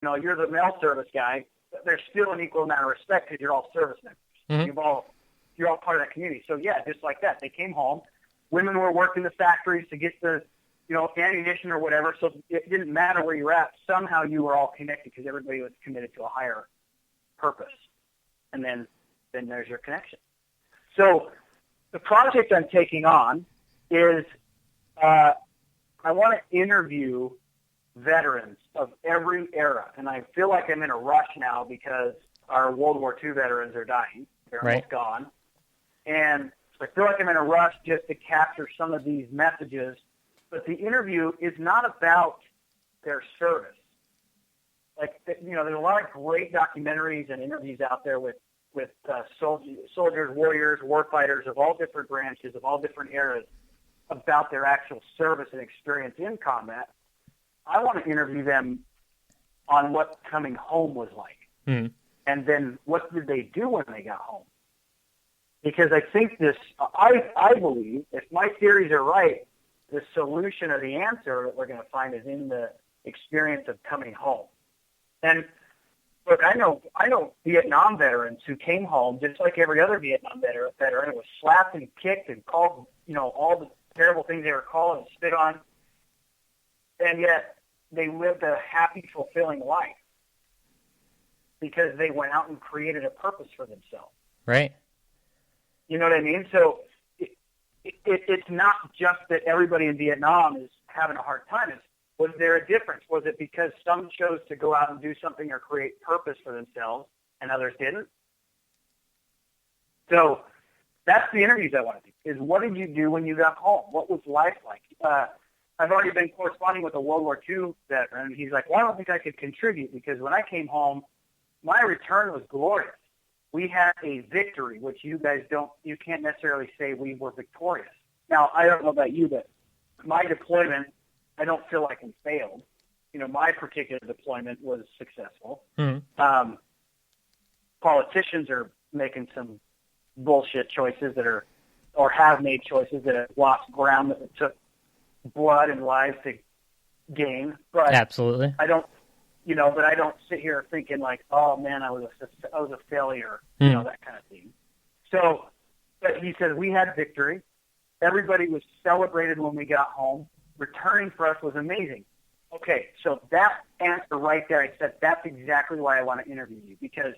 you're the mail service guy, there's still an equal amount of respect because you're all service members. Mm-hmm. You're all part of that community. So yeah, just like that, they came home. Women were working the factories to get the, ammunition or whatever. So it didn't matter where you were at. Somehow you were all connected because everybody was committed to a higher purpose. And then there's your connection. So the project I'm taking on is I want to interview veterans of every era. And I feel like I'm in a rush now because our World War II veterans are dying. They're almost gone. And I feel like I'm in a rush just to capture some of these messages. But the interview is not about their service. Like, there's a lot of great documentaries and interviews out there with soldiers, warriors, warfighters of all different branches, of all different eras about their actual service and experience in combat. I want to interview them on what coming home was like. Mm. And then what did they do when they got home? Because I think I believe, if my theories are right, the solution or the answer that we're going to find is in the experience of coming home. And look, I know Vietnam veterans who came home just like every other Vietnam veteran was slapped and kicked and called, all the terrible things they were called and spit on, and yet they lived a happy, fulfilling life because they went out and created a purpose for themselves. Right. You know what I mean? So it's not just that everybody in Vietnam is having a hard time. Was there a difference? Was it because some chose to go out and do something or create purpose for themselves and others didn't? So that's the interviews I want to do, is what did you do when you got home? What was life like? I've already been corresponding with a World War II veteran, and he's like, well, I don't think I could contribute because when I came home, my return was glorious. We had a victory, which you can't necessarily say we were victorious. Now, I don't know about you, but my deployment, I don't feel like it failed. My particular deployment was successful. Mm-hmm. Politicians are making some bullshit choices or have made choices that have lost ground that it took blood and lives to gain. But absolutely. I don't sit here thinking like, oh man, I was a failure, that kind of thing. So, but he said we had victory. Everybody was celebrated when we got home. Returning for us was amazing. Okay, so that answer right there, I said that's exactly why I want to interview you, because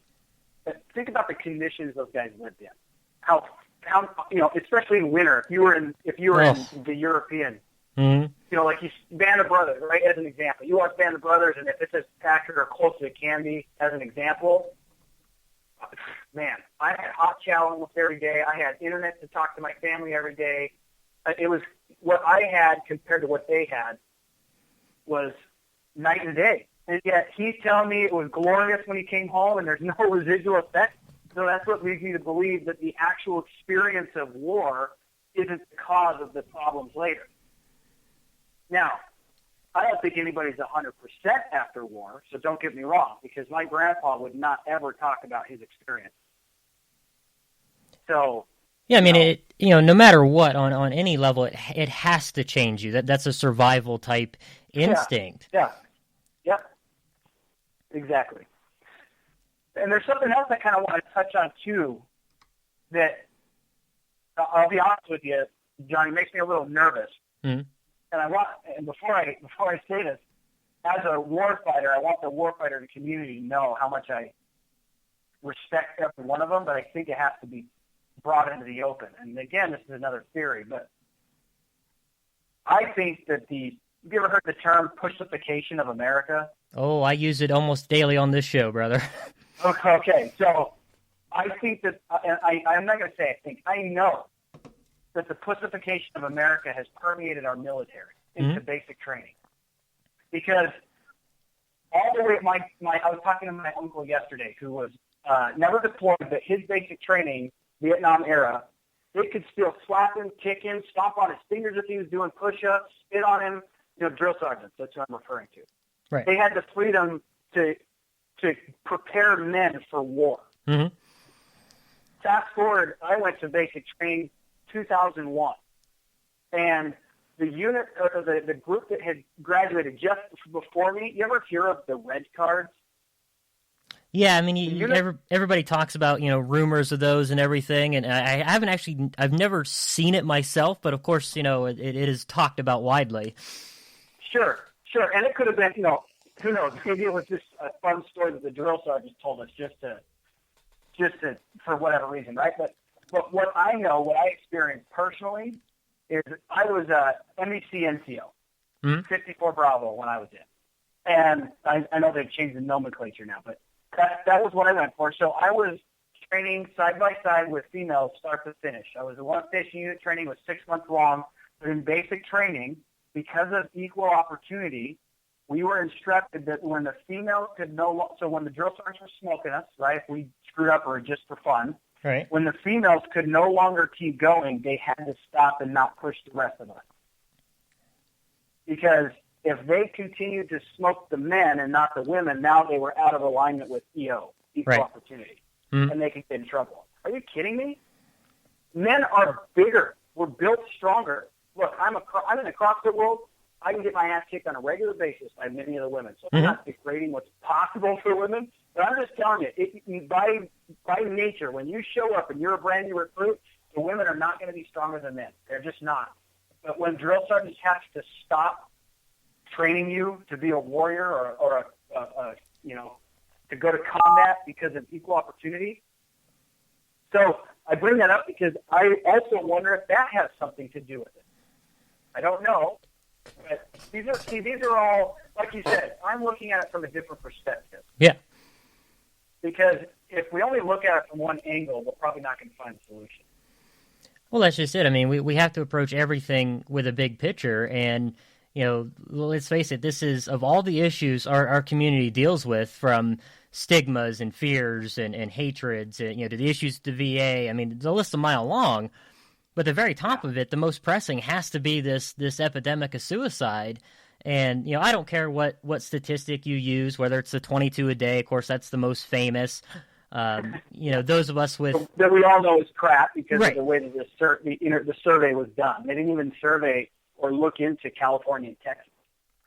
think about the conditions those guys lived in. How especially in winter, if you were in the European. Mm-hmm. Like Band of Brothers, right, as an example. You watch Band of Brothers, and if it's as accurate or close as it can be, as an example, man, I had hot chow almost every day. I had internet to talk to my family every day. It was what I had compared to what they had was night and day. And yet he's telling me it was glorious when he came home, and there's no residual effect. So that's what leads me to believe that the actual experience of war isn't the cause of the problems later. Now, I don't think anybody's 100% after war, so don't get me wrong, because my grandpa would not ever talk about his experience. So, yeah, I mean, no matter what, on any level, it has to change you. That's a survival type instinct. Yeah, exactly. And there's something else I kind of want to touch on too. That I'll be honest with you, Johnny, makes me a little nervous. Mm-hmm. And before I say this, as a warfighter, I want the warfighter community to know how much I respect every one of them, but I think it has to be brought into the open. And again, this is another theory, but I think that have you ever heard the term pussification of America? Oh, I use it almost daily on this show, brother. Okay, so I think that, I'm not going to say I think, I know that the pussification of America has permeated our military into basic training. Because all the way, I was talking to my uncle yesterday who was never deployed, but his basic training, Vietnam era, they could still slap him, kick him, stomp on his fingers if he was doing push-ups, spit on him, drill sergeants, that's what I'm referring to. Right. They had the freedom to prepare men for war. Mm-hmm. Fast forward, I went to basic training 2001, and the unit or the group that had graduated just before me. You ever hear of the red cards? Yeah, I mean, everybody talks about, rumors of those and everything, and I've never seen it myself, but of course, it is talked about widely. Sure, and it could have been, who knows, maybe it was just a fun story that the drill sergeant told us just to for whatever reason, right? But what I know, what I experienced personally, is I was MEC NCO, 54 Bravo when I was in, and I know they've changed the nomenclature now, but that was what I went for. So I was training side by side with females start to finish. I was the one station unit training was 6 months long, but in basic training, because of equal opportunity, we were instructed that when the females could so when the drill sergeants were smoking us, right, if we screwed up or just for fun, right, when the females could no longer keep going, they had to stop and not push the rest of us. Because if they continued to smoke the men and not the women, now they were out of alignment with EO, equal opportunity, and they could get in trouble. Are you kidding me? Men are bigger. We're built stronger. Look, I'm in the CrossFit world. I can get my ass kicked on a regular basis by many of the women. So I'm not degrading what's possible for women, but I'm just telling you, by nature, when you show up and you're a brand new recruit, the women are not going to be stronger than men. They're just not. But when drill sergeants have to stop training you to be a warrior or to go to combat because of equal opportunity. So I bring that up because I also wonder if that has something to do with it. I don't know, but these are all, like you said, I'm looking at it from a different perspective. Yeah. Because if we only look at it from one angle, we're probably not going to find a solution. Well, that's just it. I mean, we have to approach everything with a big picture, and let's face it, this is, of all the issues our community deals with, from stigmas and fears and hatreds, and, to the issues to VA, I mean, the list is a mile long, but the very top of it, the most pressing has to be this epidemic of suicide. And, I don't care what statistic you use, whether it's the 22 a day, of course, that's the most famous. Those of us with... That we all know is crap because of the way that the survey was done. They didn't even survey or look into California and Texas.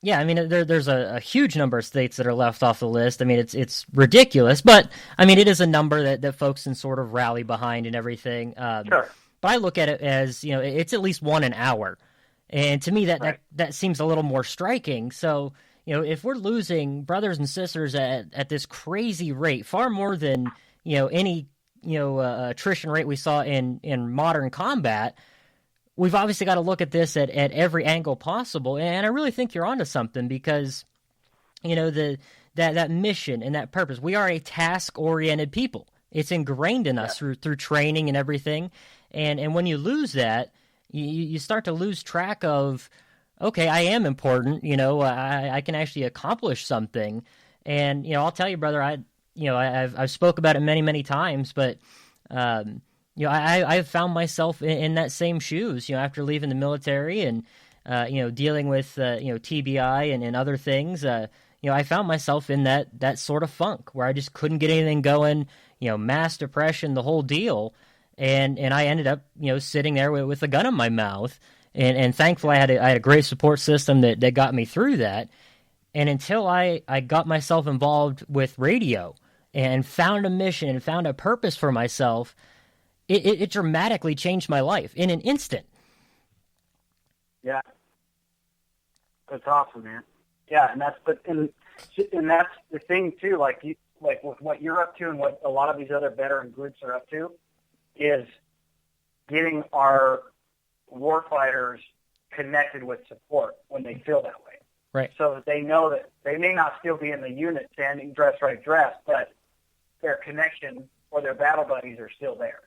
Yeah, I mean, there's a huge number of states that are left off the list. I mean, it's ridiculous, but, I mean, it is a number that folks can sort of rally behind and everything. Sure. But I look at it as, it's at least one an hour. And to me, that seems a little more striking. So, if we're losing brothers and sisters at this crazy rate, far more than, any, attrition rate we saw in modern combat, we've obviously got to look at this at every angle possible. And I really think you're onto something because, that mission and that purpose, we are a task-oriented people. It's ingrained in us through training and everything. And when you lose that, you start to lose track of, okay, I am important, I can actually accomplish something. And, I'll tell you, brother, I've spoke about it many, many times, but, I've found myself in that same shoes, after leaving the military and, dealing with, TBI and other things, I found myself in that sort of funk where I just couldn't get anything going, mass depression, the whole deal. And I ended up, sitting there with a gun in my mouth. And thankfully, I had a great support system that got me through that. And until I got myself involved with radio and found a mission and found a purpose for myself, it dramatically changed my life in an instant. Yeah, that's awesome, man. Yeah, and that's the thing too. Like with what you're up to and what a lot of these other veteran groups are up to, is getting our warfighters connected with support when they feel that way. Right. So that they know that they may not still be in the unit standing dress, but their connection or their battle buddies are still there.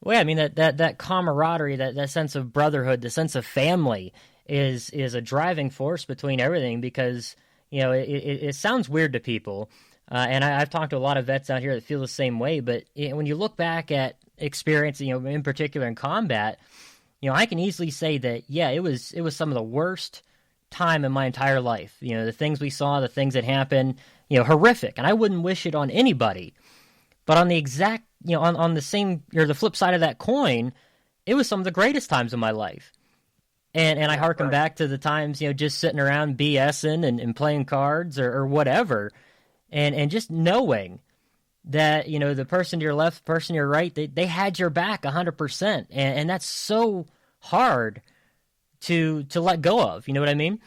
Well, yeah, I mean, that camaraderie, that sense of brotherhood, the sense of family is a driving force between everything because, it sounds weird to people. And I've talked to a lot of vets out here that feel the same way, but when you look back at experience, in particular in combat, I can easily say that, yeah, it was some of the worst time in my entire life. The things we saw, the things that happened, horrific, and I wouldn't wish it on anybody. But on the exact, on the same, or the flip side of that coin, it was some of the greatest times of my life. And I harken back to the times, just sitting around BSing and playing cards or whatever, and just knowing that, the person to your left, person to your right, they had your back 100%. And that's so hard to let go of. You know what I mean?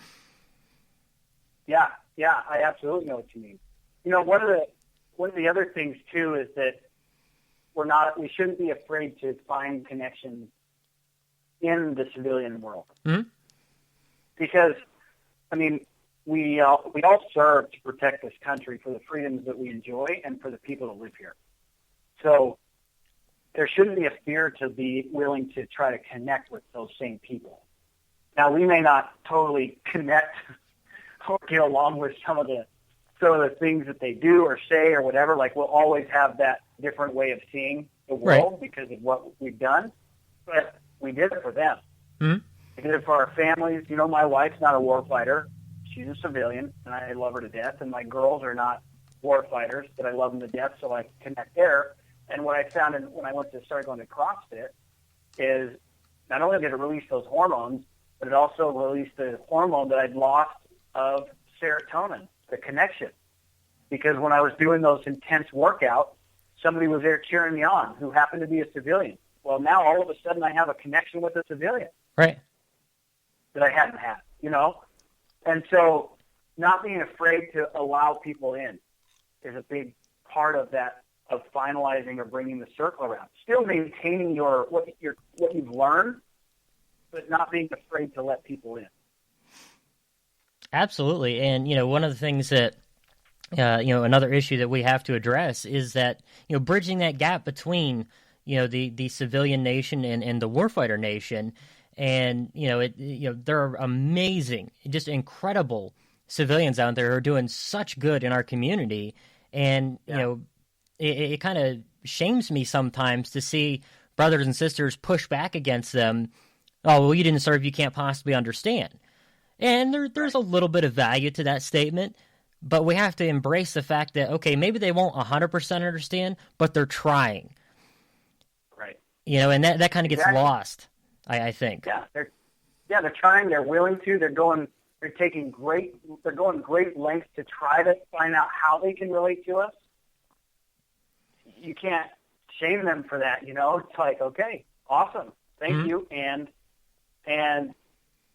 Yeah, I absolutely know what you mean. One of the other things too is that we shouldn't be afraid to find connections in the civilian world. Mm-hmm. Because, we all serve to protect this country for the freedoms that we enjoy and for the people that live here. So there shouldn't be a fear to be willing to try to connect with those same people. Now, we may not totally connect or get along with some of the things that they do or say or whatever. Like, we'll always have that different way of seeing the world because of what we've done. But we did it for them. Mm-hmm. We did it for our families. My wife's not a war fighter. She's a civilian, and I love her to death. And my girls are not war fighters, but I love them to death, so I connect there. And what I found when I started going to CrossFit is not only did it release those hormones, but it also released the hormone that I'd lost of serotonin, the connection. Because when I was doing those intense workouts, somebody was there cheering me on who happened to be a civilian. Well, now all of a sudden I have a connection with a civilian. Right. That I hadn't had, And so not being afraid to allow people in is a big part of that, of finalizing or bringing the circle around. Still maintaining what you've learned, but not being afraid to let people in. Absolutely. And, one of the things that, another issue that we have to address is that, bridging that gap between, the civilian nation and the warfighter nation. And, there are amazing, just incredible civilians out there who are doing such good in our community. And, it kind of shames me sometimes to see brothers and sisters push back against them. Oh, well, you didn't serve, you can't possibly understand. And there's a little bit of value to that statement, but we have to embrace the fact that, okay, maybe they won't 100% understand, but they're trying. Right. And that kind of gets lost, I think. Yeah, they're trying, they're willing to, they're going great lengths to try to find out how they can relate to us. You can't shame them for that, It's like, okay, awesome, thank you, and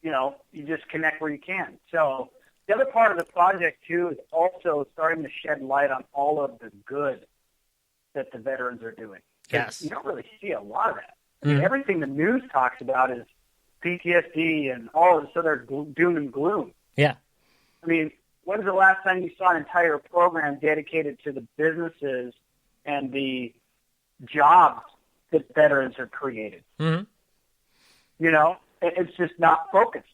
you just connect where you can. So the other part of the project, too, is also starting to shed light on all of the good that the veterans are doing. Yes. You don't really see a lot of that. Everything the news talks about is PTSD and all of this other doom and gloom. Yeah. When's the last time you saw an entire program dedicated to the businesses and the jobs that veterans are created? Mm-hmm. It's just not focused.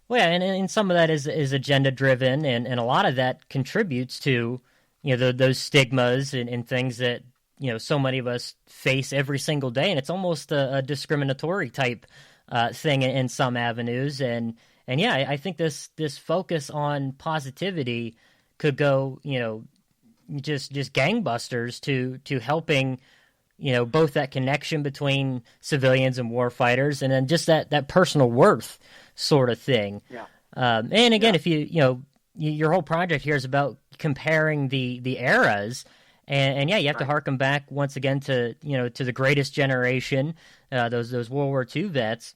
Well, yeah, and some of that is agenda-driven, and a lot of that contributes to, those stigmas and things that, so many of us face every single day, and it's almost a discriminatory type thing in some avenues. And yeah, I think this focus on positivity could go, just gangbusters to helping, both that connection between civilians and warfighters, and then just that personal worth sort of thing. Yeah. And again, if your whole project here is about comparing the eras. And yeah, you have to harken back once again to the greatest generation, those World War II vets,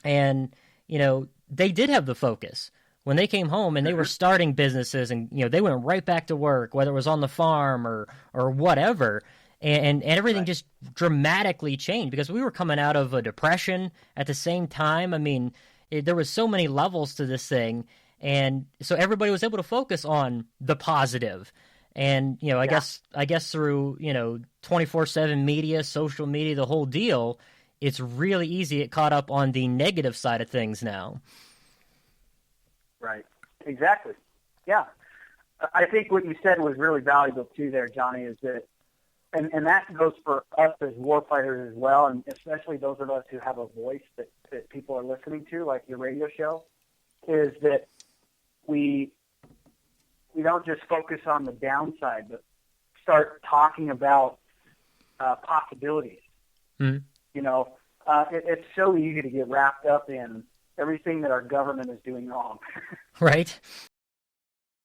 and they did have the focus when they came home and they were starting businesses, and they went right back to work, whether it was on the farm or whatever, and everything just dramatically changed because we were coming out of a depression at the same time. There was so many levels to this thing, and so everybody was able to focus on the positive. And, I guess through, 24/7 media, social media, the whole deal, it's really easy to get caught up on the negative side of things now. Right. Exactly. Yeah. I think what you said was really valuable too there, Johnny, is that, and that goes for us as warfighters as well, and especially those of us who have a voice that people are listening to, like your radio show, is that we don't just focus on the downside, but start talking about possibilities. Mm. You know, it's so easy to get wrapped up in everything that our government is doing wrong. Right.